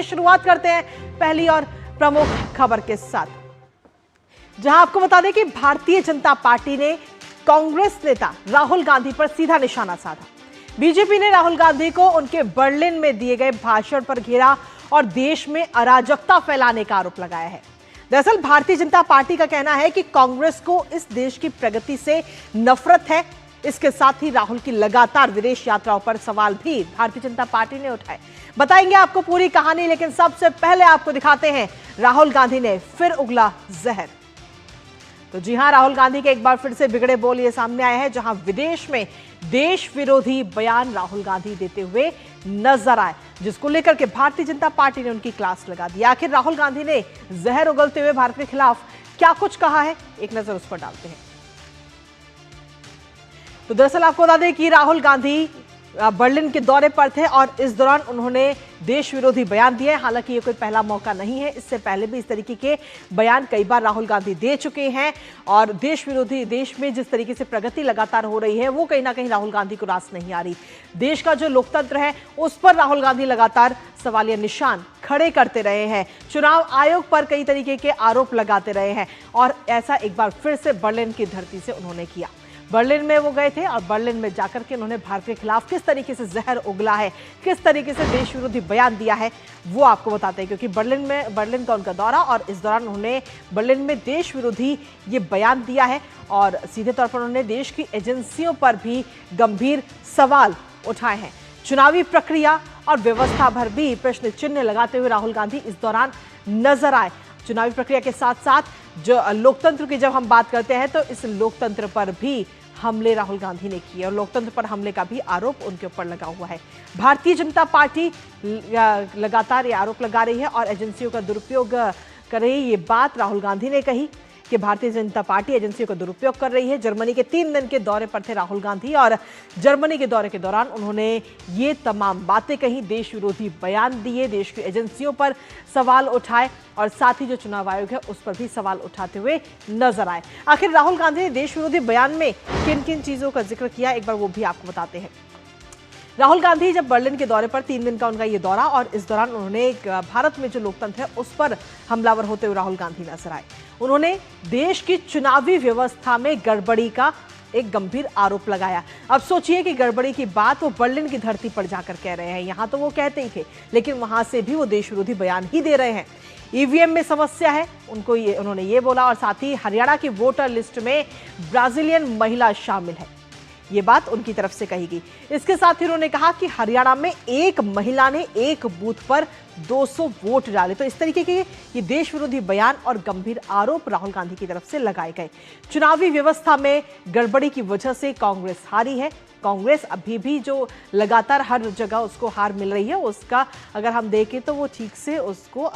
शुरुआत करते हैं पहली और प्रमुख खबर के साथ, जहां आपको बता दें कि भारतीय जनता पार्टी ने कांग्रेस नेता राहुल गांधी पर सीधा निशाना साधा। बीजेपी ने राहुल गांधी को उनके बर्लिन में दिए गए भाषण पर घेरा और देश में अराजकता फैलाने का आरोप लगाया है। दरअसल भारतीय जनता पार्टी का कहना है कि कांग्रेस को इस देश की प्रगति से नफरत है। इसके साथ ही राहुल की लगातार विदेश यात्राओं पर सवाल भी भारतीय जनता पार्टी ने उठाए। बताएंगे आपको पूरी कहानी, लेकिन सबसे पहले आपको दिखाते हैं राहुल गांधी ने फिर उगला जहर। तो जी हां, राहुल गांधी के एक बार फिर से बिगड़े बोल ये सामने आए हैं, जहां विदेश में देश विरोधी बयान राहुल गांधी देते हुए नजर आए, जिसको लेकर के भारतीय जनता पार्टी ने उनकी क्लास लगा दी। आखिर राहुल गांधी ने जहर उगलते हुए भारत के खिलाफ क्या कुछ कहा है, एक नजर उस पर डालते हैं। तो दरअसल आपको बता दें कि राहुल गांधी बर्लिन के दौरे पर थे और इस दौरान उन्होंने देश विरोधी बयान दिए। हालांकि ये कोई पहला मौका नहीं है, इससे पहले भी इस तरीके के बयान कई बार राहुल गांधी दे चुके हैं और देश विरोधी, देश में जिस तरीके से प्रगति लगातार हो रही है वो कहीं ना कहीं राहुल गांधी को रास नहीं आ रही। देश का जो लोकतंत्र है उस पर राहुल गांधी लगातार सवालिया निशान खड़े करते रहे हैं, चुनाव आयोग पर कई तरीके के आरोप लगाते रहे हैं और ऐसा एक बार फिर से बर्लिन की धरती से उन्होंने किया। बर्लिन में वो गए थे और बर्लिन में जाकर के उन्होंने भारत के खिलाफ किस तरीके से जहर उगला है, किस तरीके से देश विरोधी बयान दिया है, वो आपको बताते हैं। क्योंकि बर्लिन का उनका दौरा और इस दौरान उन्होंने बर्लिन में देश विरोधी ये बयान दिया है और सीधे तौर पर उन्होंने देश की एजेंसियों पर भी गंभीर सवाल उठाए हैं। चुनावी प्रक्रिया और व्यवस्था पर भी प्रश्न चिन्ह लगाते हुए राहुल गांधी इस दौरान नजर आए। चुनावी प्रक्रिया के साथ साथ जो लोकतंत्र की जब हम बात करते हैं तो इस लोकतंत्र पर भी हमले राहुल गांधी ने किए और लोकतंत्र पर हमले का भी आरोप उनके ऊपर लगा हुआ है। भारतीय जनता पार्टी लगातार ये आरोप लगा रही है और एजेंसियों का दुरुपयोग कर रही है। ये बात राहुल गांधी ने कही कि भारतीय जनता पार्टी एजेंसियों का दुरुपयोग कर रही है। जर्मनी के 3 दिन के दौरे पर थे राहुल गांधी और जर्मनी के दौरे के दौरान उन्होंने ये तमाम बातें कही, देश विरोधी बयान दिए, देश की एजेंसियों पर सवाल उठाए और साथ ही जो चुनाव आयोग है उस पर भी सवाल उठाते हुए नजर आए। आखिर राहुल गांधी ने देश विरोधी बयान में किन किन चीजों का जिक्र किया, एक बार वो भी आपको बताते हैं। राहुल गांधी जब बर्लिन के दौरे पर 3 दिन का उनका ये दौरा और इस दौरान उन्होंने भारत में जो लोकतंत्र है उस पर हमलावर होते हुए राहुल गांधी नजर आए। उन्होंने देश की चुनावी व्यवस्था में गड़बड़ी का एक गंभीर आरोप लगाया। अब सोचिए कि गड़बड़ी की बात वो बर्लिन की धरती पर जाकर कह रहे हैं, यहां तो वो कहते ही थे लेकिन वहां से भी वो देश विरोधी बयान ही दे रहे हैं। ईवीएम में समस्या है उन्होंने ये बोला और साथ ही हरियाणा की वोटर लिस्ट में ब्राजीलियन महिला शामिल है, ये बात उनकी तरफ से कही गई। इसके साथ ही उन्होंने कहा कि हरियाणा में एक महिला ने एक बूथ पर 200 वोट डाले। तो इस तरीके के ये देश विरोधी बयान और गंभीर आरोप राहुल गांधी की तरफ से लगाए गए। चुनावी व्यवस्था में गड़बड़ी की वजह से कांग्रेस हारी है। कांग्रेस अभी भी जो लगातार हर जगह उसको हार मिल रही है, उसका अगर हम देखें तो वो ठीक से उसको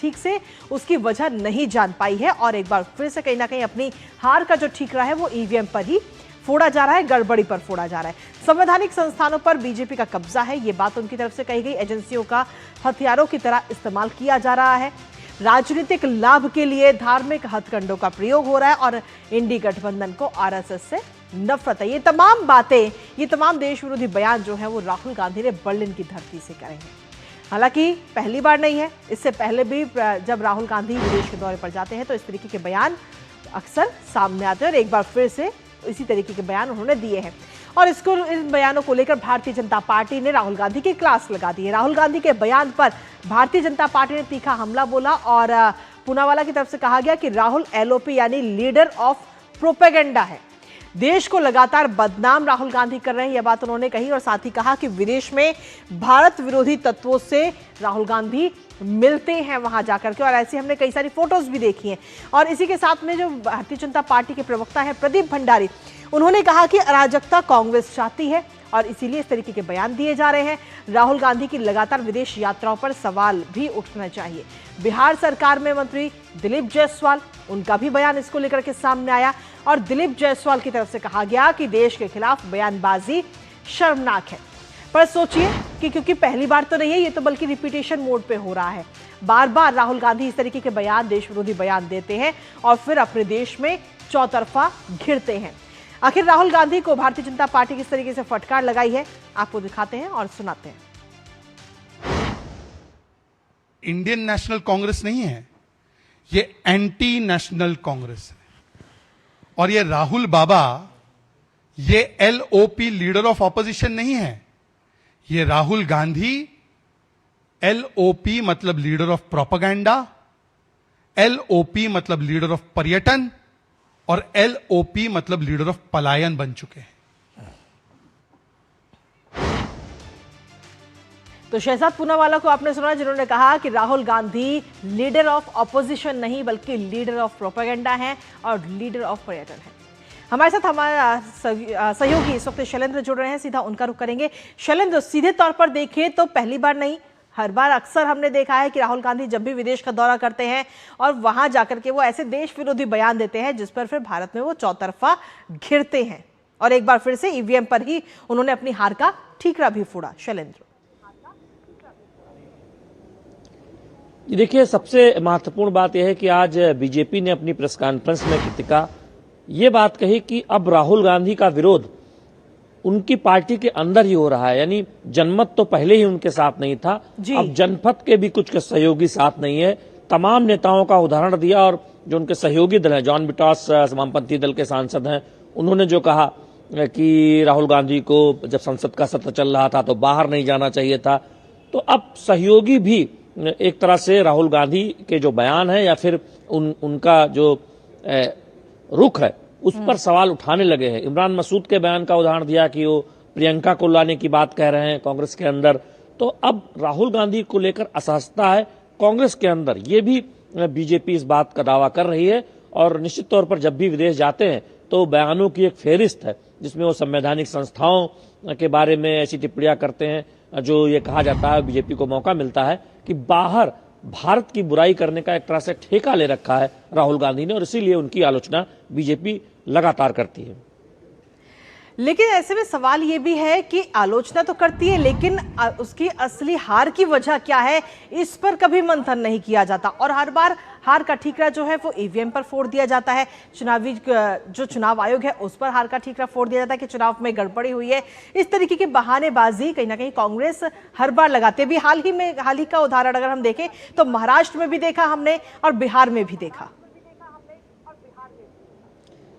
ठीक से उसकी वजह नहीं जान पाई है और एक बार फिर से कहीं ना कहीं अपनी हार का जो ठीकरा है वो ईवीएम पर ही फोड़ा जा रहा है, गड़बड़ी पर फोड़ा जा रहा है। संवैधानिक संस्थानों पर बीजेपी का कब्जा है, ये बात उनकी तरफ से कही गई। एजेंसियों का हथियारों की तरह इस्तेमाल किया जा रहा है, राजनीतिक लाभ के लिए धार्मिक हथकंडों का प्रयोग हो रहा है और इंडी गठबंधन को आरएसएस से नफरत है। ये तमाम बातें, ये तमाम देश विरोधी बयान जो है वो राहुल गांधी ने बर्लिन की धरती से करे हैं। हालांकि पहली बार नहीं है, इससे पहले भी जब राहुल गांधी विदेश के दौरे पर जाते हैं तो इस तरीके के बयान अक्सर सामने आते हैं और एक बार फिर से इसी तरीके के बयान उन्होंने दिए हैं और इन बयानों को लेकर भारतीय जनता पार्टी ने राहुल गांधी की क्लास लगा दी है। राहुल गांधी के बयान पर भारतीय जनता पार्टी ने तीखा हमला बोला और पूनावाला की तरफ से कहा गया कि राहुल एलओपी यानी लीडर ऑफ प्रोपेगेंडा है, देश को लगातार बदनाम राहुल गांधी कर रहे हैं, यह बात उन्होंने कही और साथ ही कहा कि विदेश में भारत विरोधी तत्वों से राहुल गांधी मिलते हैं वहां जाकर के और ऐसी हमने कई सारी फोटोज भी देखी हैं। और इसी के साथ में जो भारतीय जनता पार्टी के प्रवक्ता है प्रदीप भंडारी, उन्होंने कहा कि अराजकता कांग्रेस चाहती है और इसीलिए इस तरीके के बयान दिए जा रहे हैं। राहुल गांधी की लगातार विदेश यात्राओं पर सवाल भी उठना चाहिए। बिहार सरकार में मंत्री दिलीप जायसवाल, उनका भी बयान इसको लेकर के सामने आया और दिलीप जायसवाल की तरफ से कहा गया कि देश के खिलाफ बयानबाजी शर्मनाक है। पर सोचिए कि क्योंकि पहली बार तो नहीं है ये, तो बल्कि रिपीटेशन मोड पे हो रहा है। बार बार राहुल गांधी इस तरीके के बयान, देश विरोधी बयान देते हैं और फिर अपने देश में चौतरफा घिरते हैं। आखिर राहुल गांधी को भारतीय जनता पार्टी किस तरीके से फटकार लगाई है, आपको दिखाते हैं और सुनाते हैं। इंडियन नेशनल कांग्रेस नहीं है, ये एंटी नेशनल कांग्रेस है। और ये राहुल बाबा ये LOP लीडर ऑफ ऑपोजिशन नहीं है, ये राहुल गांधी LOP मतलब लीडर ऑफ प्रोपेगेंडा, LOP मतलब लीडर ऑफ पर्यटन और LOP मतलब लीडर ऑफ पलायन बन चुके हैं। तो शहजाद पूनावाला को आपने सुना, जिन्होंने कहा कि Rahul Gandhi leader of opposition नहीं बल्कि लीडर ऑफ प्रोपेगेंडा है और लीडर ऑफ पर्यटन है। हमारे साथ हमारा सहयोगी इस वक्त शैलेंद्र जुड़ रहे हैं, सीधा उनका रुख करेंगे। शैलेंद्र, सीधे तौर पर देखें तो पहली बार नहीं, हर बार अक्सर हमने देखा है कि राहुल गांधी जब भी विदेश का दौरा करते हैं और वहां जाकर के वो ऐसे देश विरोधी बयान देते हैं जिस पर फिर भारत में वो चौतरफा घिरते हैं, और एक बार फिर से EVM पर ही उन्होंने अपनी हार का ठीकरा भी फोड़ा। शैलेंद्र, देखिए, सबसे महत्वपूर्ण बात यह है कि आज बीजेपी ने अपनी प्रेस कॉन्फ्रेंस में कृतिका ये बात कही कि अब राहुल गांधी का विरोध उनकी पार्टी के अंदर ही हो रहा है। यानी जनमत तो पहले ही उनके साथ नहीं था, अब जनपद के भी कुछ के सहयोगी साथ नहीं है। तमाम नेताओं का उदाहरण दिया और जो उनके सहयोगी दल हैं, जॉन बिटॉस वामपंथी दल के सांसद हैं, उन्होंने जो कहा कि राहुल गांधी को जब संसद का सत्र चल रहा था तो बाहर नहीं जाना चाहिए था। तो अब सहयोगी भी एक तरह से राहुल गांधी के जो बयान है या फिर उनका जो रुख है उस पर सवाल उठाने लगे हैं। इमरान मसूद के बयान का उदाहरण दिया कि वो प्रियंका को लाने की बात कह रहे हैं कांग्रेस के अंदर। तो अब राहुल गांधी को लेकर असहजता है कांग्रेस के अंदर, ये भी बीजेपी इस बात का दावा कर रही है। और निश्चित तौर पर जब भी विदेश जाते हैं तो बयानों की एक फेहरिस्त है जिसमें वो संवैधानिक संस्थाओं के बारे में ऐसी टिप्पणियां करते हैं जो ये कहा जाता है बीजेपी को मौका मिलता है कि बाहर भारत की बुराई करने का एक तरह से ठेका ले रखा है राहुल गांधी ने, और इसीलिए उनकी आलोचना बीजेपी लगातार करती है। लेकिन ऐसे में सवाल ये भी है कि आलोचना तो करती है, लेकिन उसकी असली हार की वजह क्या है, इस पर कभी मंथन नहीं किया जाता और हर बार हार का ठीकरा जो है वो EVM पर फोड़ दिया जाता है। जो चुनाव आयोग है उस पर हार का ठीकरा फोड़ दिया जाता है कि चुनाव में गड़बड़ी हुई है। इस तरीके की बहानेबाजी कहीं ना कहीं कांग्रेस हर बार लगाते भी। हाल ही का उदाहरण अगर हम देखें तो महाराष्ट्र में भी देखा हमने और बिहार में भी देखा।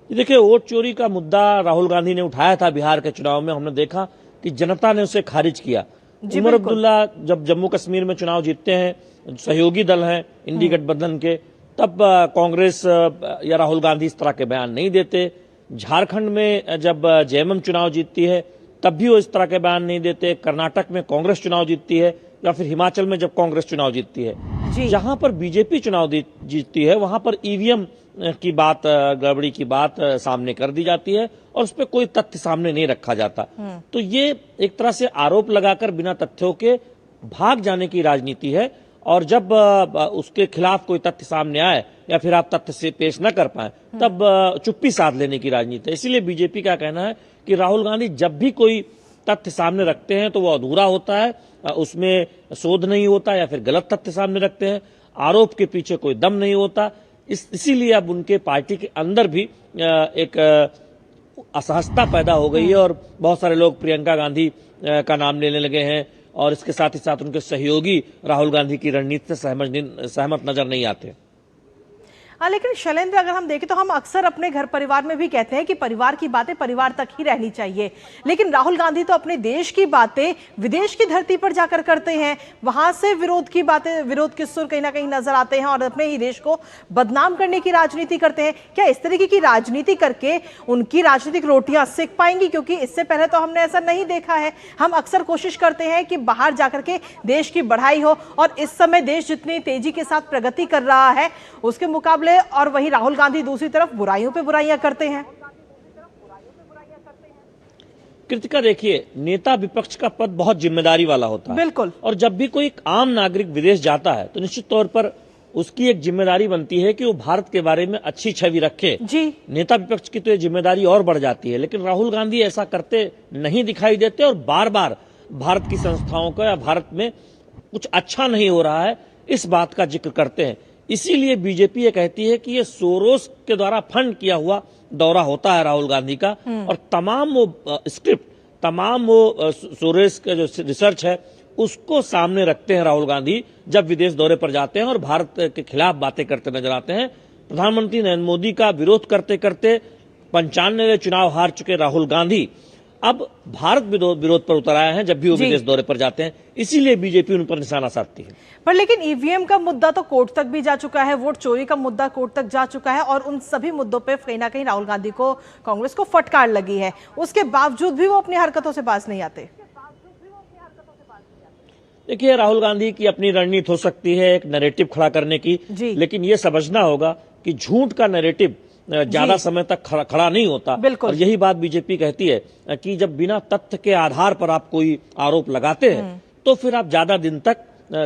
देखिए, वोट चोरी का मुद्दा राहुल गांधी ने उठाया था बिहार के चुनाव में, हमने देखा कि जनता ने उसे खारिज किया। उमर अब्दुल्ला जब जम्मू कश्मीर में चुनाव जीतते हैं, सहयोगी दल हैं इंडी गठबंधन के, तब कांग्रेस या राहुल गांधी इस तरह के बयान नहीं देते। झारखंड में जब JMM चुनाव जीतती है तब भी वो इस तरह के बयान नहीं देते। कर्नाटक में कांग्रेस चुनाव जीतती है या फिर हिमाचल में जब कांग्रेस चुनाव जीतती है, जहां पर बीजेपी चुनाव जीतती है वहां पर EVM की बात, गड़बड़ी की बात सामने कर दी जाती है और उस पर कोई तथ्य सामने नहीं रखा जाता। तो ये एक तरह से आरोप लगाकर बिना तथ्यों के भाग जाने की राजनीति है, और जब उसके खिलाफ कोई तथ्य सामने आए या फिर आप तथ्य से पेश न कर पाए तब चुप्पी साध लेने की राजनीति है। इसीलिए बीजेपी का कहना है कि राहुल गांधी जब भी कोई तथ्य सामने रखते हैं तो वो अधूरा होता है, उसमें शोध नहीं होता या फिर गलत तथ्य सामने रखते हैं, आरोप के पीछे कोई दम नहीं होता। इसीलिए अब उनके पार्टी के अंदर भी एक असहजता पैदा हो गई है और बहुत सारे लोग प्रियंका गांधी का नाम लेने लगे हैं और इसके साथ ही साथ उनके सहयोगी राहुल गांधी की रणनीति से सहमत नजर नहीं आते। हाँ, लेकिन शैलेंद्र, अगर हम देखें तो हम अक्सर अपने घर परिवार में भी कहते हैं कि परिवार की बातें परिवार तक ही रहनी चाहिए, लेकिन राहुल गांधी तो अपने देश की बातें विदेश की धरती पर जाकर करते हैं। वहां से विरोध की बातें, विरोध के सुर कहीं ना कहीं नजर आते हैं और अपने ही देश को बदनाम करने की राजनीति करते हैं। क्या इस तरीके की राजनीति करके उनकी राजनीतिक रोटियां सेक पाएंगी? क्योंकि इससे पहले तो हमने ऐसा नहीं देखा है। हम अक्सर कोशिश करते हैं कि बाहर जाकर के देश की बढ़ाई हो, और इस समय देश जितनी तेजी के साथ प्रगति कर रहा है उसके मुकाबले, और वहीं राहुल गांधी दूसरी तरफ बुराइयों पे बुराइयां करते हैं। कृतिका, देखिए, नेता विपक्ष का पद बहुत जिम्मेदारी वाला होता है। बिल्कुल। और जब भी कोई आम नागरिक विदेश जाता है तो निश्चित तौर पर उसकी एक जिम्मेदारी बनती है कि वो भारत के बारे में अच्छी छवि रखे जी। नेता विपक्ष की तो ये जिम्मेदारी और बढ़ जाती है, लेकिन राहुल गांधी ऐसा करते नहीं दिखाई देते और बार बार भारत की संस्थाओं का या भारत में कुछ अच्छा नहीं हो रहा है इस बात का जिक्र करते हैं। इसीलिए बीजेपी ये कहती है कि ये सोरोस के द्वारा फंड किया हुआ दौरा होता है राहुल गांधी का, और तमाम वो स्क्रिप्ट, तमाम वो सोरोस का जो रिसर्च है उसको सामने रखते हैं राहुल गांधी जब विदेश दौरे पर जाते हैं और भारत के खिलाफ बातें करते नजर आते हैं। प्रधानमंत्री नरेंद्र मोदी का विरोध करते करते 95वें चुनाव हार चुके राहुल गांधी अब भारत विरोध पर उतर आए हैं जब भी वो विदेश दौरे पर जाते हैं, इसीलिए बीजेपी उन पर निशाना साधती है। पर लेकिन ईवीएम का मुद्दा तो कोर्ट तक भी जा चुका है, वोट चोरी का मुद्दा कोर्ट तक जा चुका है और उन सभी मुद्दों पे कहीं ना कहीं राहुल गांधी को, कांग्रेस को फटकार लगी है। उसके बावजूद भी वो अपनी हरकतों से बाज नहीं आते। देखिए, राहुल गांधी की अपनी रणनीति हो सकती है एक नैरेटिव खड़ा करने की, लेकिन ये समझना होगा कि झूठ का नैरेटिव ज्यादा समय तक खड़ा नहीं होता। और यही बात बीजेपी कहती है कि जब बिना तथ्य के आधार पर आप कोई आरोप लगाते हैं तो फिर आप ज्यादा दिन तक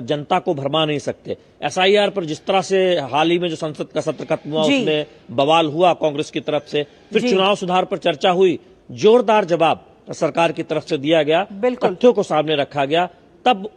जनता को भरमा नहीं सकते। एसआईआर पर जिस तरह से हाल ही में जो संसद का सत्र खत्म हुआ उसमें बवाल हुआ कांग्रेस की तरफ से, फिर चुनाव सुधार पर चर्चा हुई, जोरदार जवाब सरकार की तरफ से दिया गया, तथ्यों को सामने रखा गया, तब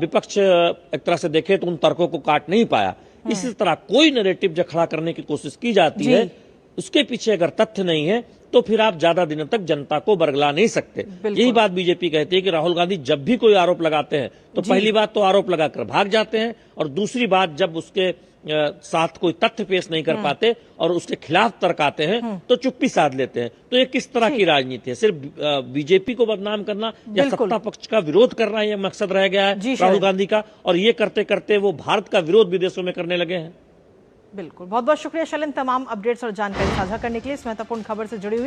विपक्ष एक तरह से देखे तो उन तर्कों को काट नहीं पाया। इसी तरह कोई नैरेटिव जब खड़ा करने की कोशिश की जाती है, उसके पीछे अगर तथ्य नहीं है तो फिर आप ज्यादा दिनों तक जनता को बरगला नहीं सकते। यही बात बीजेपी कहती है कि राहुल गांधी जब भी कोई आरोप लगाते हैं तो पहली बात तो आरोप लगाकर भाग जाते हैं, और दूसरी बात जब उसके साथ कोई तथ्य पेश नहीं कर पाते और उसके खिलाफ तर्क आते हैं तो चुप्पी साध लेते हैं। तो ये किस तरह की राजनीति है? सिर्फ बीजेपी को बदनाम करना या सत्ता पक्ष का विरोध करना ये मकसद रह गया है राहुल गांधी का, और ये करते करते वो भारत का विरोध विदेशों में करने लगे हैं। बिल्कुल, बहुत बहुत शुक्रिया शैलेंद्र तमाम अपडेट्स और जानकारी साझा करने के लिए। इस महत्वपूर्ण खबर से जुड़ी हुई